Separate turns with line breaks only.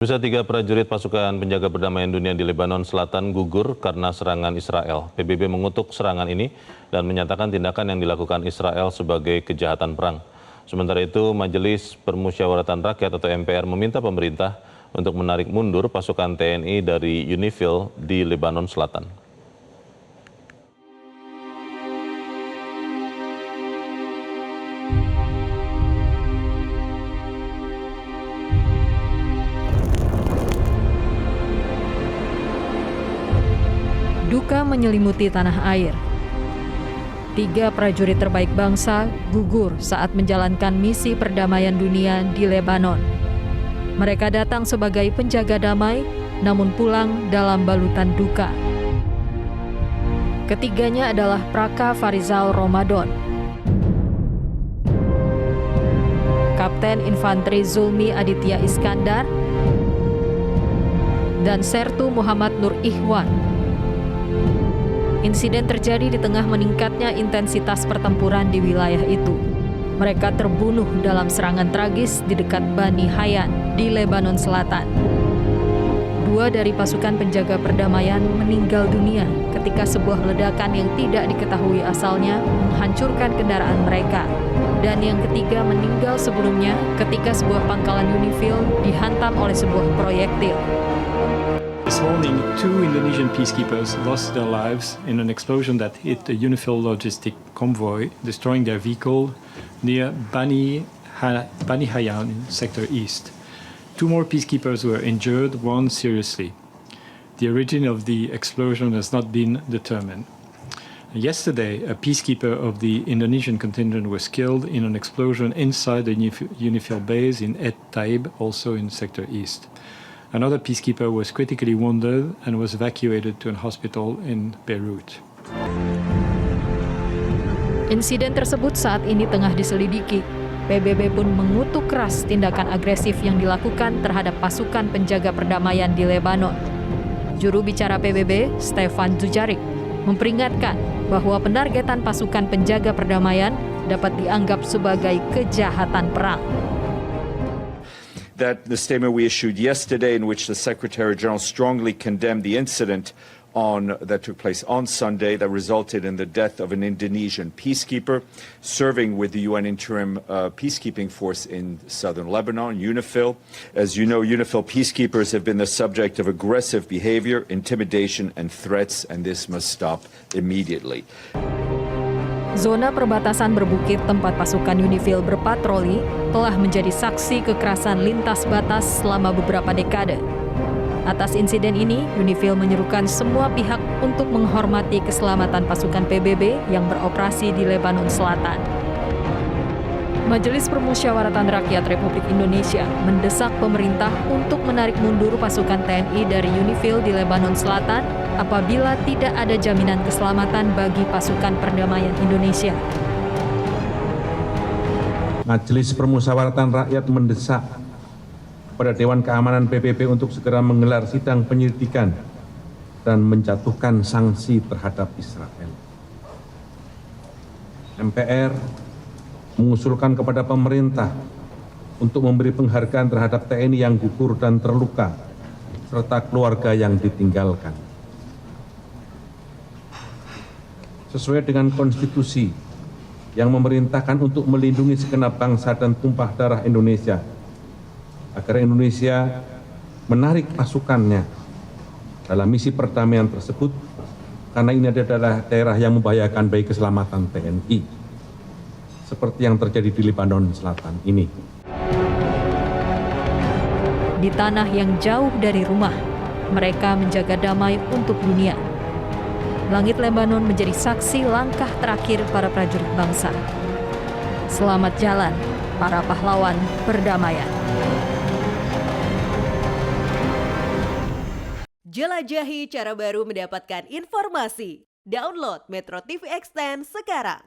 Tiga prajurit pasukan penjaga perdamaian dunia di Lebanon Selatan gugur karena serangan Israel. PBB mengutuk serangan ini dan menyatakan tindakan yang dilakukan Israel sebagai kejahatan perang. Sementara itu, Majelis Permusyawaratan Rakyat atau MPR meminta pemerintah untuk menarik mundur pasukan TNI dari UNIFIL di Lebanon Selatan.
Duka menyelimuti tanah air. 3 prajurit terbaik bangsa gugur saat menjalankan misi perdamaian dunia di Lebanon. Mereka datang sebagai penjaga damai, namun pulang dalam balutan duka. Ketiganya adalah Praka Farizal Ramadan, Kapten Infanteri Zulmi Aditya Iskandar, dan Sertu Muhammad Nur Ikhwan. Insiden terjadi di tengah meningkatnya intensitas pertempuran di wilayah itu. Mereka terbunuh dalam serangan tragis di dekat Bani Hayyan di Lebanon Selatan. 2 dari pasukan penjaga perdamaian meninggal dunia ketika sebuah ledakan yang tidak diketahui asalnya menghancurkan kendaraan mereka. Dan yang ketiga meninggal sebelumnya ketika sebuah pangkalan UNIFIL dihantam oleh sebuah proyektil.
This morning, 2 Indonesian peacekeepers lost their lives in an explosion that hit a UNIFIL logistic convoy, destroying their vehicle near Bani Hayyan in Sector East. 2 more peacekeepers were injured, 1 seriously. The origin of the explosion has not been determined. Yesterday, a peacekeeper of the Indonesian contingent was killed in an explosion inside the UNIFIL base in Et Taib, also in Sector East. Another peacekeeper was critically wounded and was evacuated to a hospital in Beirut.
Insiden tersebut saat ini tengah diselidiki. PBB pun mengutuk keras tindakan agresif yang dilakukan terhadap pasukan penjaga perdamaian di Lebanon. Juru bicara PBB, Stefan Dujarric, memperingatkan bahwa penargetan pasukan penjaga perdamaian dapat dianggap sebagai kejahatan perang.
That the statement we issued yesterday, in which the Secretary General strongly condemned the incident that took place on Sunday that resulted in the death of an Indonesian peacekeeper serving with the UN Interim Peacekeeping Force in southern Lebanon, UNIFIL. As you know, UNIFIL peacekeepers have been the subject of aggressive behavior, intimidation, and threats, and this must stop immediately.
Zona perbatasan berbukit tempat pasukan UNIFIL berpatroli telah menjadi saksi kekerasan lintas batas selama beberapa dekade. Atas insiden ini, UNIFIL menyerukan semua pihak untuk menghormati keselamatan pasukan PBB yang beroperasi di Lebanon Selatan. Majelis Permusyawaratan Rakyat Republik Indonesia mendesak pemerintah untuk menarik mundur pasukan TNI dari UNIFIL di Lebanon Selatan apabila tidak ada jaminan keselamatan bagi pasukan perdamaian Indonesia.
Majelis Permusyawaratan Rakyat mendesak kepada Dewan Keamanan PBB untuk segera menggelar sidang penyelidikan dan menjatuhkan sanksi terhadap Israel. MPR mengusulkan kepada pemerintah untuk memberi penghargaan terhadap TNI yang gugur dan terluka, serta keluarga yang ditinggalkan. Sesuai dengan konstitusi yang memerintahkan untuk melindungi segenap bangsa dan tumpah darah Indonesia, agar Indonesia menarik pasukannya dalam misi perdamaian tersebut, karena ini adalah daerah yang membahayakan bagi keselamatan TNI, seperti yang terjadi di Lebanon Selatan ini.
Di tanah yang jauh dari rumah, mereka menjaga damai untuk dunia. Langit Lebanon menjadi saksi langkah terakhir para prajurit bangsa. Selamat jalan, para pahlawan perdamaian.
Jelajahi cara baru mendapatkan informasi. Download Metro TV Extend sekarang.